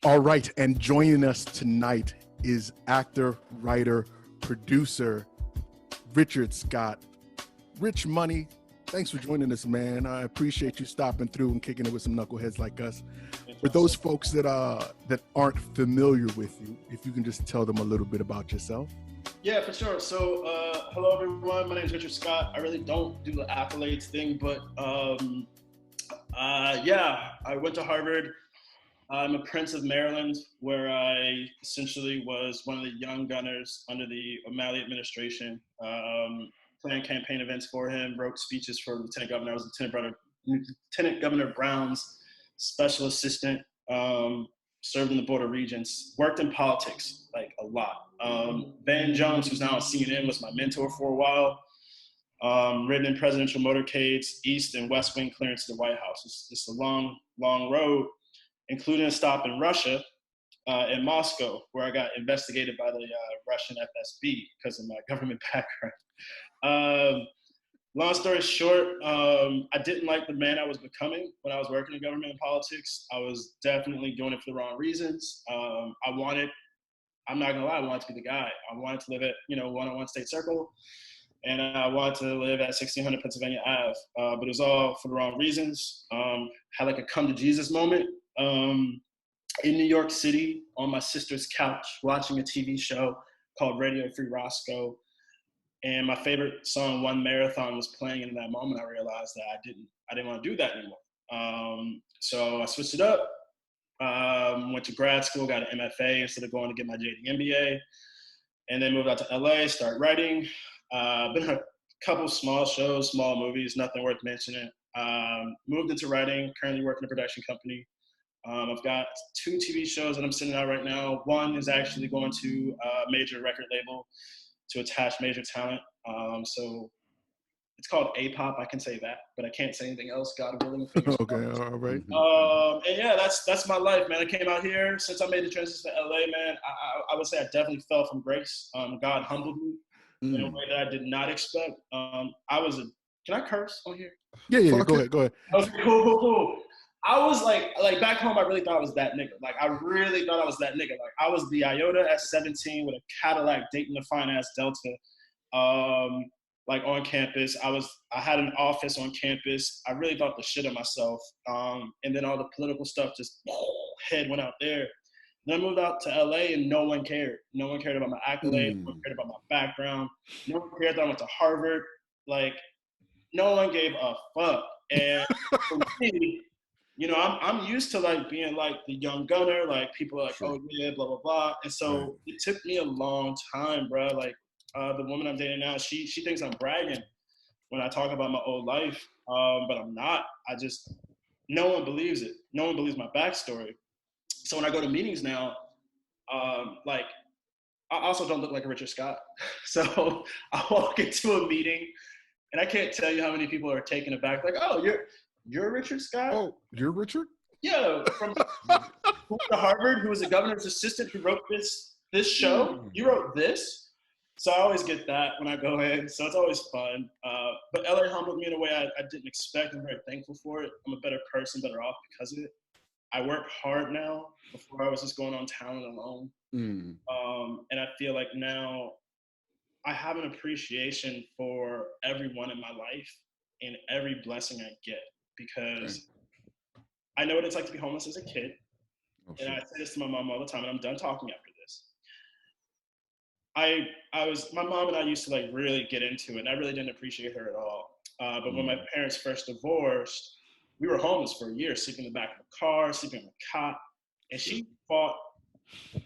All right, and joining us tonight is actor, writer, producer, Richard Scott. Rich Money, thanks for joining us, man. I appreciate you stopping through and kicking it with some knuckleheads like us. For those folks that aren't familiar with you, if you can just tell them a little bit about yourself. Yeah, for sure. So, hello everyone. My name is Richard Scott. I really don't do the accolades thing, but I went to Harvard. I'm a Prince of Maryland, where I essentially was one of the young gunners under the O'Malley administration, planned campaign events for him, wrote speeches for Lieutenant Governor. I was Lieutenant Governor Brown's special assistant, served in the border regions, worked in politics, like a lot. Van Jones, who's now on CNN, was my mentor for a while. Ridden in presidential motorcades, East and West Wing clearance to the White House. It's a long, long road, including a stop in Russia, in Moscow, where I got investigated by the Russian FSB because of my government background. Long story short, I didn't like the man I was becoming when I was working in government and politics. I was definitely doing it for the wrong reasons. I'm not gonna lie, I wanted to be the guy. I wanted to live at, 101 State Circle, and I wanted to live at 1600 Pennsylvania Ave, but it was all for the wrong reasons. Had like a come to Jesus moment. In New York City, on my sister's couch, watching a TV show called Radio Free Roscoe, and my favorite song, One Marathon, was playing. And in that moment, I realized that I didn't want to do that anymore. So I switched it up. Went to grad school, got an MFA instead of going to get my JD MBA, and then moved out to LA, started writing. Been in a couple small shows, small movies, nothing worth mentioning. Moved into writing, currently working in a production company. I've got 2 TV shows that I'm sending out right now. One is actually going to a major record label to attach major talent. So it's called A-pop. I can say that, but I can't say anything else, God willing. Okay, all right. And yeah, that's my life, man. I came out here since I made the transition to LA, man. I would say I definitely fell from grace. God humbled me in a way that I did not expect. Can I curse on here? Yeah. Go ahead. Okay, cool. I was like back home, I really thought I was that nigga. Like, I really thought I was that nigga. Like, I was the Iota at 17 with a Cadillac dating the fine-ass Delta, like, on campus. I had an office on campus. I really thought the shit of myself. And then all the political stuff just, head went out there. Then I moved out to LA and no one cared. No one cared about my accolades. No one cared about my background. No one cared that I went to Harvard. Like, no one gave a fuck. And for me, I'm used to like being like the young gunner, like people are like, oh yeah, blah, blah, blah. And so it took me a long time, bro. Like, the woman I'm dating now, she thinks I'm bragging when I talk about my old life, but I'm not. No one believes it. No one believes my backstory. So when I go to meetings now, like, I also don't look like a Richard Scott. So I walk into a meeting and I can't tell you how many people are taken aback, like, oh, you're Richard Scott? Oh, you're Richard? Yeah, from Harvard, who was a governor's assistant who wrote this show. You wrote this? So I always get that when I go in. So it's always fun. But LA humbled me in a way I didn't expect. I'm very thankful for it. I'm a better person, better off because of it. I work hard now. Before I was just going on talent alone. And I feel like now I have an appreciation for everyone in my life and every blessing I get. Because I know what it's like to be homeless as a kid. And I say this to my mom all the time, and I'm done talking after this. My mom and I used to like really get into it, and I really didn't appreciate her at all. But when my parents first divorced, we were homeless for a year, sleeping in the back of the car, sleeping on a cot. And she fought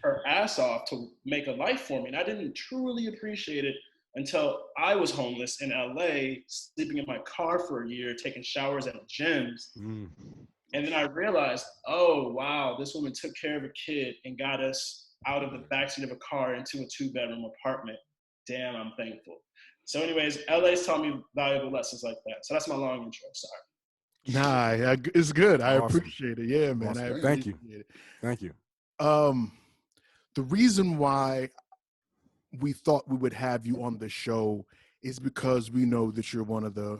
her ass off to make a life for me. And I didn't truly appreciate it until I was homeless in LA, sleeping in my car for a year, taking showers at gyms. And then I realized, oh, wow, this woman took care of a kid and got us out of the backseat of a car into a 2-bedroom apartment. Damn, I'm thankful. So anyways, LA's taught me valuable lessons like that. So that's my long intro, sorry. Nah, it's good. I appreciate it. Yeah, man. Awesome. Thank you. The reason why we thought we would have you on the show is because we know that you're one of the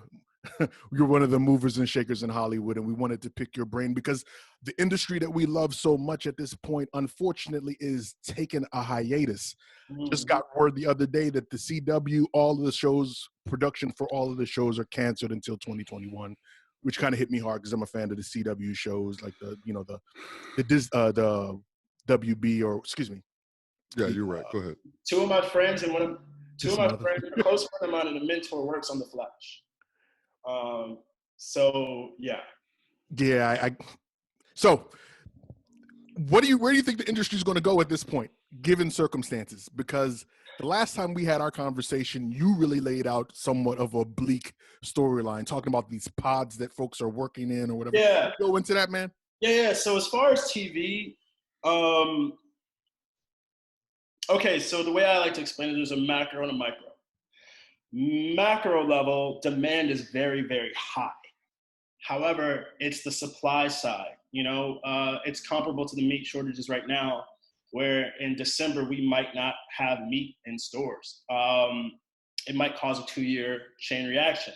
you're one of the movers and shakers in Hollywood, and we wanted to pick your brain because the industry that we love so much at this point, unfortunately, is taking a hiatus. Just got word the other day that the CW, all of the shows, production for all of the shows are canceled until 2021, which kind of hit me hard because I'm a fan of the CW shows, like the WB, or excuse me. Yeah, you're right. Go ahead. Two of my friends, a close friend of mine and a mentor, works on The Flash. So yeah. Yeah, so where do you think the industry is going to go at this point, given circumstances? Because the last time we had our conversation, you really laid out somewhat of a bleak storyline, talking about these pods that folks are working in or whatever. Yeah. Can you go into that, man? Yeah. So as far as TV, okay, so the way I like to explain it, there's a macro and a micro. Macro level, demand is very, very high. However, it's the supply side. It's comparable to the meat shortages right now, where in December we might not have meat in stores. It might cause a 2-year chain reaction.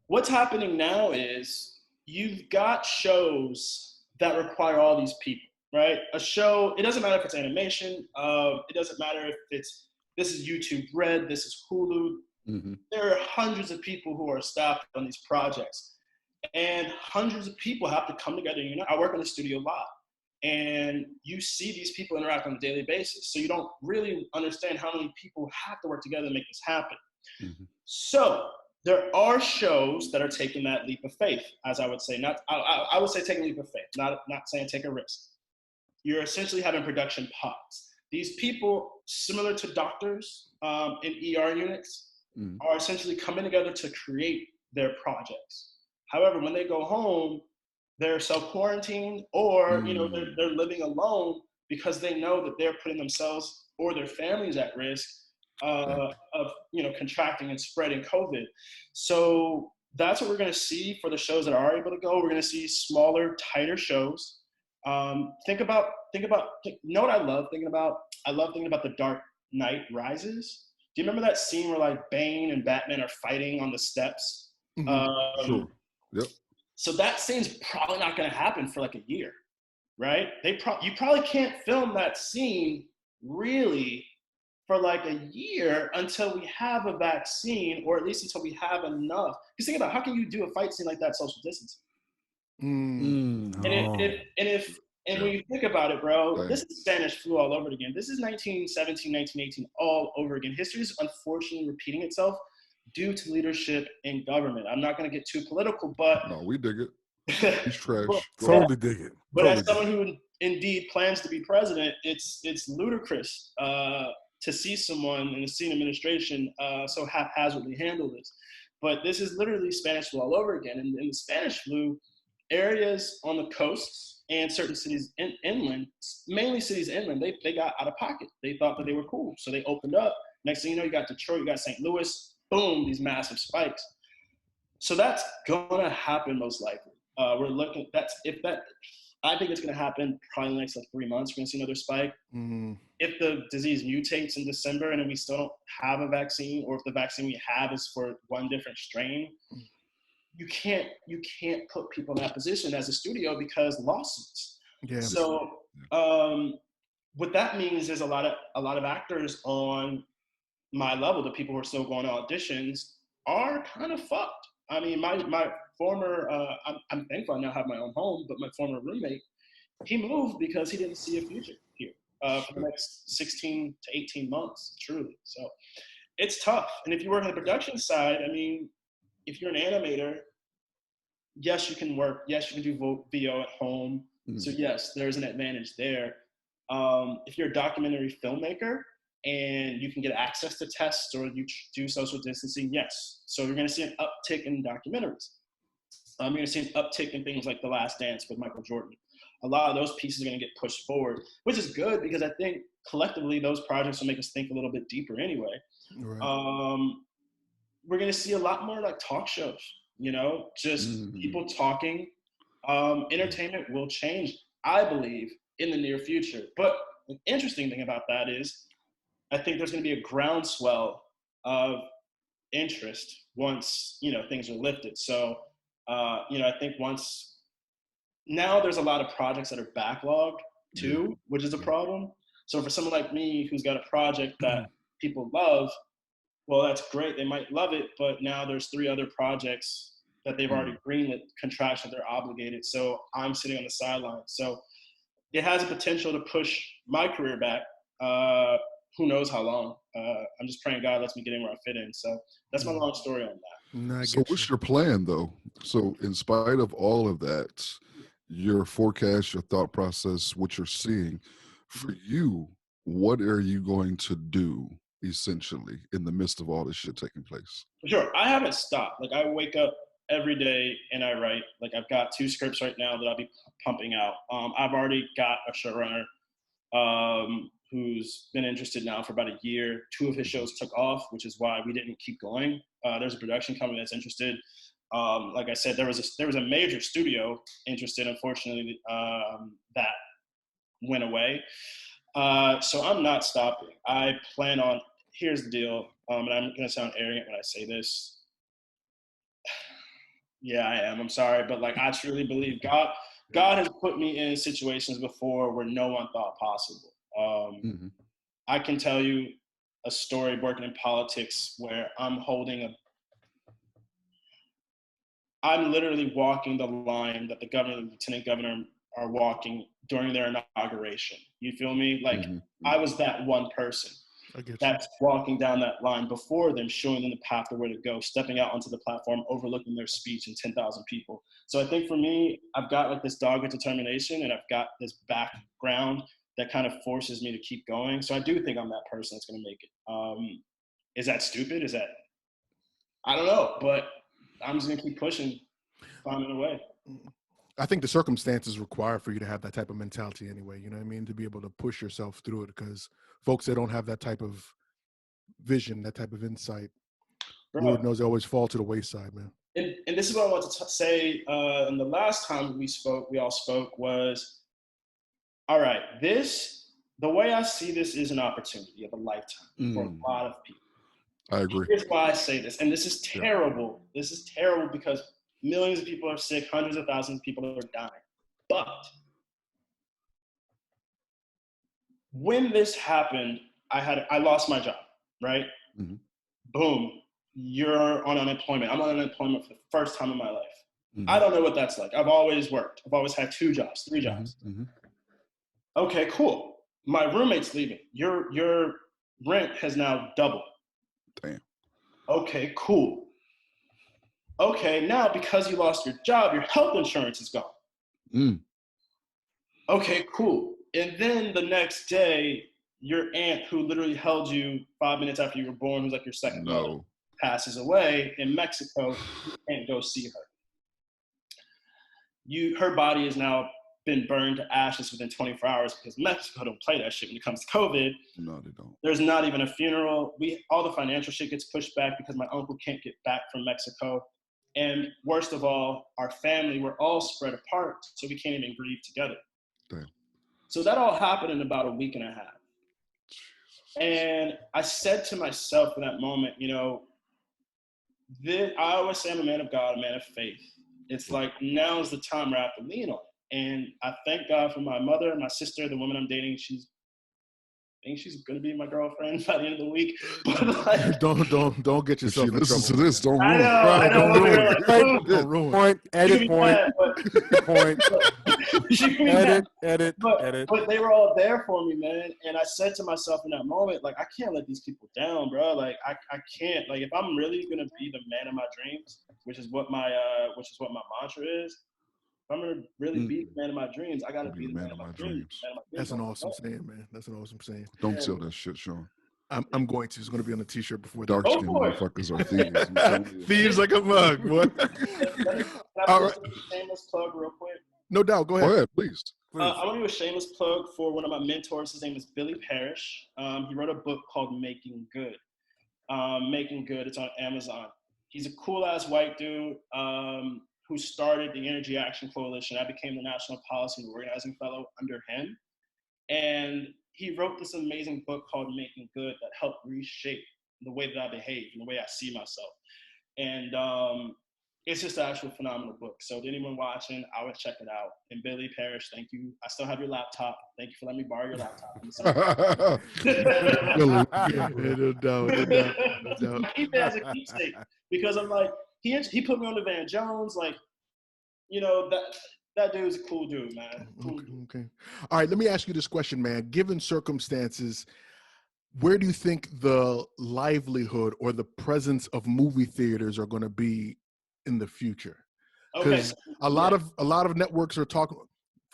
What's happening now is you've got shows that require all these people, right? A show, it doesn't matter if it's animation, it doesn't matter if this is YouTube Red, this is Hulu. Mm-hmm. There are hundreds of people who are staffed on these projects. And hundreds of people have to come together. I work in the studio a lot, and you see these people interact on a daily basis. So you don't really understand how many people have to work together to make this happen. Mm-hmm. So there are shows that are taking that leap of faith, as I would say. I would say take a leap of faith, not saying take a risk. You're essentially having production pods. These people, similar to doctors in ER units, are essentially coming together to create their projects. However, when they go home, they're self-quarantined or, they're living alone because they know that they're putting themselves or their families at risk of contracting and spreading COVID. So that's what we're going to see for the shows that are able to go. We're going to see smaller, tighter shows. Think about, what I love thinking about? I love thinking about The Dark Knight Rises. Do you remember that scene where like Bane and Batman are fighting on the steps? Sure. Yep. So that scene's probably not going to happen for like a year, right? You probably can't film that scene really for like a year until we have a vaccine, or at least until we have enough. Because think about, how can you do a fight scene like that social distancing? And when you think about it, bro, right. This is Spanish flu all over again. This is 1917, 1918 all over again. History is unfortunately repeating itself due to leadership in government. I'm not going to get too political, but... No, we dig it. He's trash. Totally dig it. But as someone who indeed plans to be president, it's ludicrous to see someone in the senior administration so haphazardly handle this. But this is literally Spanish flu all over again. And in the Spanish flu, areas on the coasts and certain cities inland, mainly cities inland, they got out of pocket. They thought that they were cool. So they opened up. Next thing you know, you got Detroit, you got St. Louis, boom, these massive spikes. So that's gonna happen most likely. We're looking, I think it's gonna happen probably in the next 3 months. We're gonna see another spike. Mm-hmm. If the disease mutates in December and we still don't have a vaccine, or if the vaccine we have is for one different strain, you can't put people in that position as a studio because lawsuits. Yeah. So what that means is a lot of actors on my level, the people who are still going to auditions, are kind of fucked. I mean, my former, I'm thankful I now have my own home, but my former roommate, he moved because he didn't see a future here for the next 16 to 18 months, truly. So it's tough. And if you work on the production side, I mean, if you're an animator, yes, you can work. Yes, you can do VO at home. Mm-hmm. So yes, there's an advantage there. If you're a documentary filmmaker and you can get access to tests or you do social distancing, yes. So you're going to see an uptick in documentaries. You're going to see an uptick in things like The Last Dance with Michael Jordan. A lot of those pieces are going to get pushed forward, which is good because I think collectively those projects will make us think a little bit deeper anyway. Right. We're going to see a lot more like talk shows, just people talking. Entertainment will change, I believe, in the near future. But the interesting thing about that is I think there's going to be a groundswell of interest once, things are lifted. So, I think now there's a lot of projects that are backlogged too, which is a problem. So for someone like me who's got a project that people love, well, that's great. They might love it, but now there's 3 other projects that they've already greenlit, contractually they're obligated. So I'm sitting on the sidelines. So it has a potential to push my career back. Who knows how long? I'm just praying God lets me get in where I fit in. So that's my long story on that. No, So what's your plan though? So in spite of all of that, your forecast, your thought process, what you're seeing, for you, what are you going to do essentially in the midst of all this shit taking place? Sure. I haven't stopped. Like I wake up every day and I write. Like I've got 2 scripts right now that I'll be pumping out. I've already got a showrunner who's been interested now for about a year. 2 of his shows took off, which is why we didn't keep going. There's a production company that's interested. Like I said, there was a major studio interested. Unfortunately, that went away. So I'm not stopping. I plan on. Here's the deal, and I'm going to sound arrogant when I say this. Yeah, I am. I'm sorry, but like I truly believe God has put me in situations before where no one thought possible. I can tell you a story working in politics where I'm literally walking the line that the governor and the lieutenant governor are walking during their inauguration. You feel me? Like I was that one person that's walking down that line before them, showing them the path of where to go, stepping out onto the platform, overlooking their speech and 10,000 people. So I think for me, I've got like this dogged determination and I've got this background that kind of forces me to keep going. So I do think I'm that person that's going to make it. Is that stupid? I don't know, but I'm just going to keep pushing, finding a way. I think the circumstances require for you to have that type of mentality anyway, you know what I mean? To be able to push yourself through it, because folks that don't have that type of vision, that type of insight, Lord knows they always fall to the wayside, man. And this is what I want to say. And the last time we all spoke was, all right, the way I see this is an opportunity of a lifetime for a lot of people. I agree. Here's why I say this. And this is terrible. Yeah. This is terrible because millions of people are sick, hundreds of thousands of people are dying. But when this happened, I lost my job, right? Boom, you're on unemployment. I'm on unemployment for the first time in my life. I don't know what that's like. I've always worked. I've always had 2 jobs, 3 jobs. Okay, cool. My roommate's leaving. Your rent has now doubled. Damn. Okay, cool. Okay, now because you lost your job, your health insurance is gone. Okay, cool. And then the next day, your aunt, who literally held you 5 minutes after you were born, who's like your second mother, passes away in Mexico. You can't go see her. Her body has now been burned to ashes within 24 hours because Mexico don't play that shit when it comes to COVID. No, they don't. There's not even a funeral. All the financial shit gets pushed back because my uncle can't get back from Mexico. And worst of all, our family, we're all spread apart, so we can't even grieve together. Damn. So that all happened in about a week and a half. And I said to myself in that moment, I always say I'm a man of God, a man of faith. It's like now is the time where I have to lean on it. And I thank God for my mother and my sister, the woman I'm dating. I think she's going to be my girlfriend by the end of the week. But like, don't get yourself in trouble. To this, don't ruin it. I know. Don't ruin. Point, edit point. Point. Edit. But they were all there for me, man. And I said to myself in that moment, like, I can't let these people down, bro. Like, I can't. Like, if I'm really going to be the man of my dreams, which is what my mantra is, if I'm going to really be the man of my dreams, I got to be the man of my dreams. That's an awesome saying, man. That's an awesome saying. Don't tell that shit, Sean. I'm going to. It's going to be on the T-shirt before. Dark skinned motherfuckers are thieves. Thieves like a mug. What? All right. Shameless plug real quick. No doubt. Go ahead. Go ahead, please. I want to do a shameless plug for one of my mentors. His name is Billy Parrish. He wrote a book called Making Good. Making Good. It's on Amazon. He's a cool-ass white dude who started the Energy Action Coalition. I became the National Policy and Organizing Fellow under him. And he wrote this amazing book called Making Good that helped reshape the way that I behave, and the way I see myself. And it's just an actual phenomenal book. So to anyone watching, I would check it out. And Billy Parrish, thank you. I still have your laptop. Thank you for letting me borrow your laptop. Billy, yeah, no doubt, no doubt, no doubt. I keep it as a keepsake because I'm like, he put me on the Van Jones, like, you know, that dude's a cool dude, man. Cool dude. Okay. All right, let me ask you this question, man. Given circumstances, where do you think the livelihood or the presence of movie theaters are going to be in the future? Because a lot of networks are talking.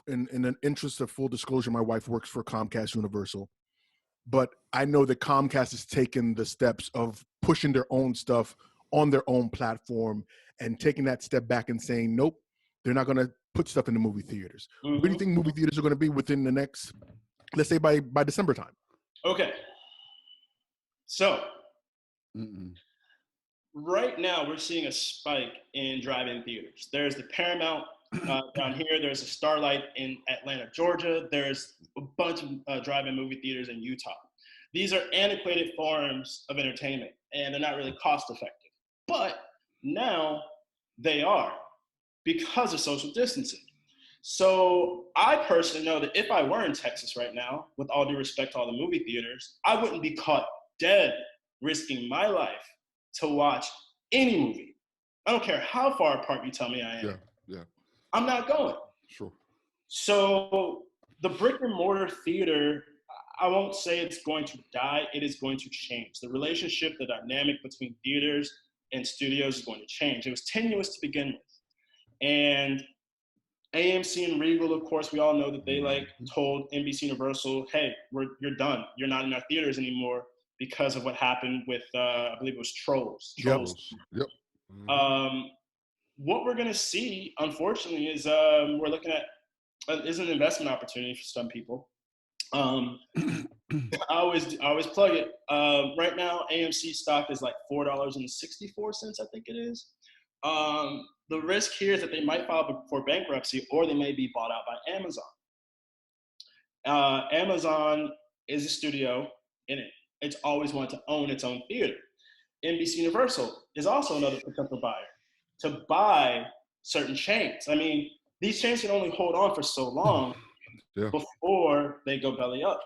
In an interest of full disclosure, my wife works for Comcast Universal, but I know that Comcast has taken the steps of pushing their own stuff on their own platform and taking that step back and saying, nope, they're not going to put stuff in the movie theaters. Where do you think movie theaters are going to be within the next, let's say by December time? Okay. So right now we're seeing a spike in drive-in theaters. There's the Paramount down here. There's a Starlight in Atlanta, Georgia. There's a bunch of drive-in movie theaters in Utah. These are antiquated forms of entertainment, and they're not really cost-effective. But now they are because of social distancing. So I personally know that if I were in Texas right now, with all due respect to all the movie theaters, I wouldn't be caught dead risking my life to watch any movie. I don't care how far apart you tell me I am. Yeah. I'm not going. Sure. So the brick and mortar theater, I won't say it's going to die. It is going to change. The relationship, the dynamic between theaters and studios is going to change. It was tenuous to begin with. And AMC and Regal, of course, we all know that they told NBC Universal, hey, you're done. You're not in our theaters anymore because of what happened with, I believe it was Trolls. Yep. What we're going to see, unfortunately, is we're looking at is an investment opportunity for some people. I always plug it. Right now, AMC stock is like $4.64, I think it is. The risk here is that they might file for bankruptcy or they may be bought out by Amazon. Amazon is a studio and it's always wanted to own its own theater. NBC Universal is also another potential buyer to buy certain chains. I mean, these chains can only hold on for so long before they go belly up.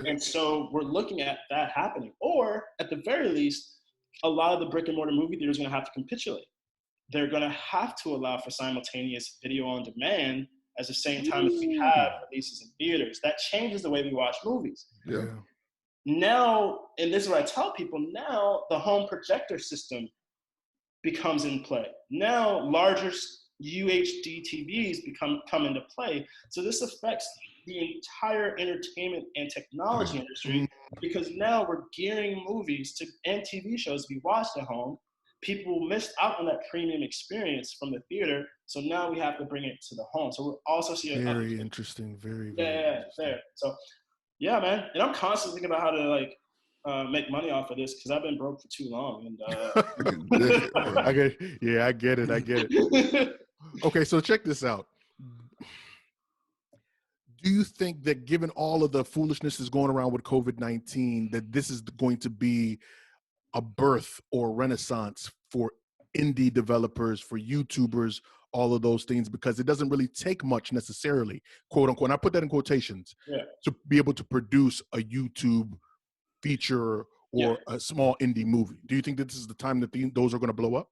And so we're looking at that happening. Or at the very least, a lot of the brick and mortar movie theaters are going to have to capitulate. They're going to have to allow for simultaneous video on demand at the same time as we have releases in theaters. That changes the way we watch movies. Yeah. Now, and this is what I tell people, now the home projector system becomes in play. Now larger UHD TVs come into play. So this affects the entire entertainment and technology industry because now we're gearing movies and TV shows to be watched at home. People missed out on that premium experience from the theater, so now we have to bring it to the home. So we're also seeing very interesting, very interesting. There. So yeah, man, and I'm constantly thinking about how to make money off of this because I've been broke for too long. And I get it. Okay, so check this out. Do you think that given all of the foolishness that's going around with COVID-19, that this is going to be a birth or renaissance for indie developers, for YouTubers, all of those things, because it doesn't really take much necessarily, quote unquote, and I put that in quotations, to be able to produce a YouTube feature or a small indie movie? Do you think that this is the time that those are going to blow up?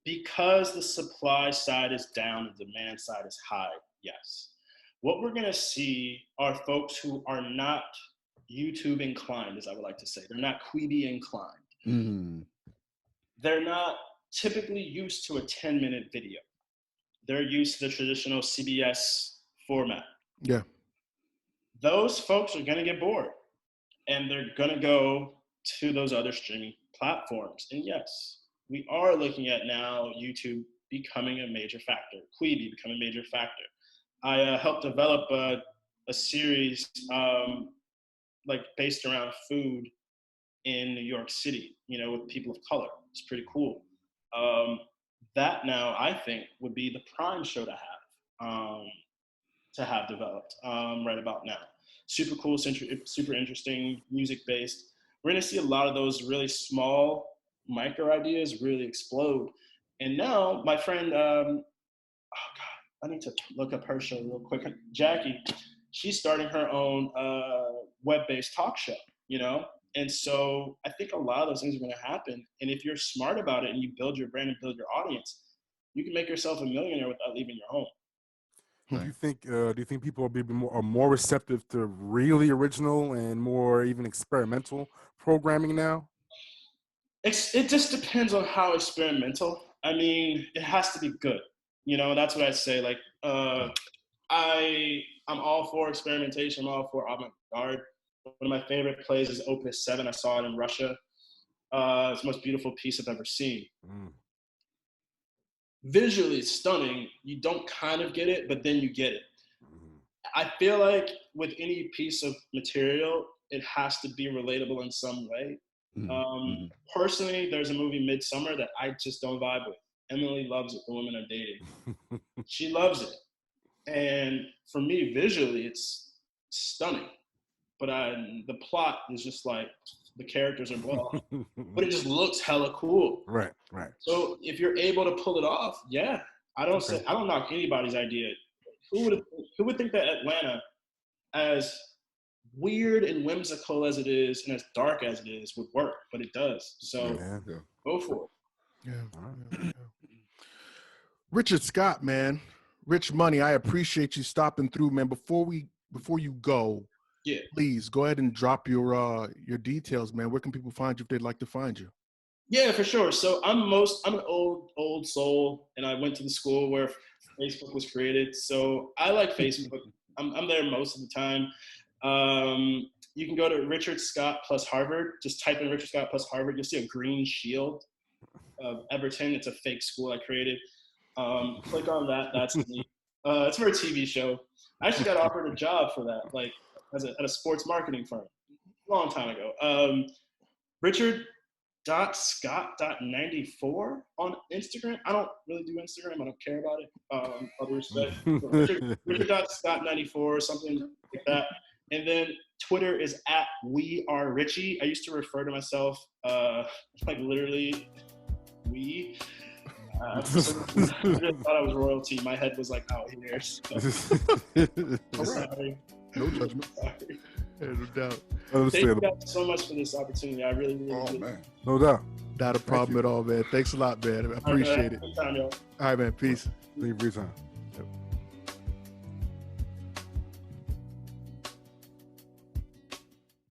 Because the supply side is down and demand side is high, yes. What we're going to see are folks who are not YouTube inclined, as I would like to say. They're not Quibi inclined. They're not typically used to a 10-minute video. They're used to the traditional CBS format. Yeah. Those folks are going to get bored and they're going to go to those other streaming platforms. And yes, we are looking at now YouTube becoming a major factor, Quibi becoming a major factor. I helped develop a series based around food in New York City, with people of color. It's pretty cool. That now I think would be the prime show to have developed right about now. Super cool, super interesting, music based. we're going to see a lot of those really small micro ideas really explode. And now my friend, oh God, I need to look up her show real quick. Jackie, she's starting her own web-based talk show, you know? And so I think a lot of those things are going to happen. And if you're smart about it and you build your brand and build your audience, you can make yourself a millionaire without leaving your home. Do you think people are more receptive to really original and more even experimental programming now? It just depends on how experimental. I mean, it has to be good. You know, that's what I say. Like, I'm all for experimentation. I'm all for avant-garde. One of my favorite plays is Opus 7. I saw it in Russia. It's the most beautiful piece I've ever seen. Visually, it's stunning. You don't kind of get it, but then you get it. I feel like with any piece of material, it has to be relatable in some way. Personally, there's a movie, Midsummer, that I just don't vibe with. Emily loves it. The women are dating. She loves it. And for me, visually, it's stunning. But the plot is just like, the characters are well, but it just looks hella cool. Right. So if you're able to pull it off, yeah. I don't knock anybody's idea. Who would think that Atlanta, as weird and whimsical as it is and as dark as it is, would work? But it does. So go for it. Yeah. Richard Scott, man. Rich Money, I appreciate you stopping through, man. Before you go, please go ahead and drop your details, man. Where can people find you if they'd like to find you? Yeah, for sure. So I'm an old soul, and I went to the school where Facebook was created. So I like Facebook. I'm there most of the time. You can go to Richard Scott plus Harvard. Just type in Richard Scott plus Harvard. You'll see a green shield of Everton. It's a fake school I created. Click on that. That's me. It's for a TV show. I actually got offered a job for that, like at a sports marketing firm, a long time ago. Richard.Scott.94 on Instagram. I don't really do Instagram. I don't care about it. All due respect. Richard.Scott94, something like that. And then Twitter is @WeAreRichie. I used to refer to myself like literally we. I just thought I was royalty. My head was like out here. So. Sorry. No judgment. Sorry. Yeah, no doubt. Thank you guys so much for this opportunity. I really do. Man. No doubt. Not a problem at all, man. Thanks a lot, man. I appreciate it. Good time, y'all. All right, man. Peace. Thank you for your time.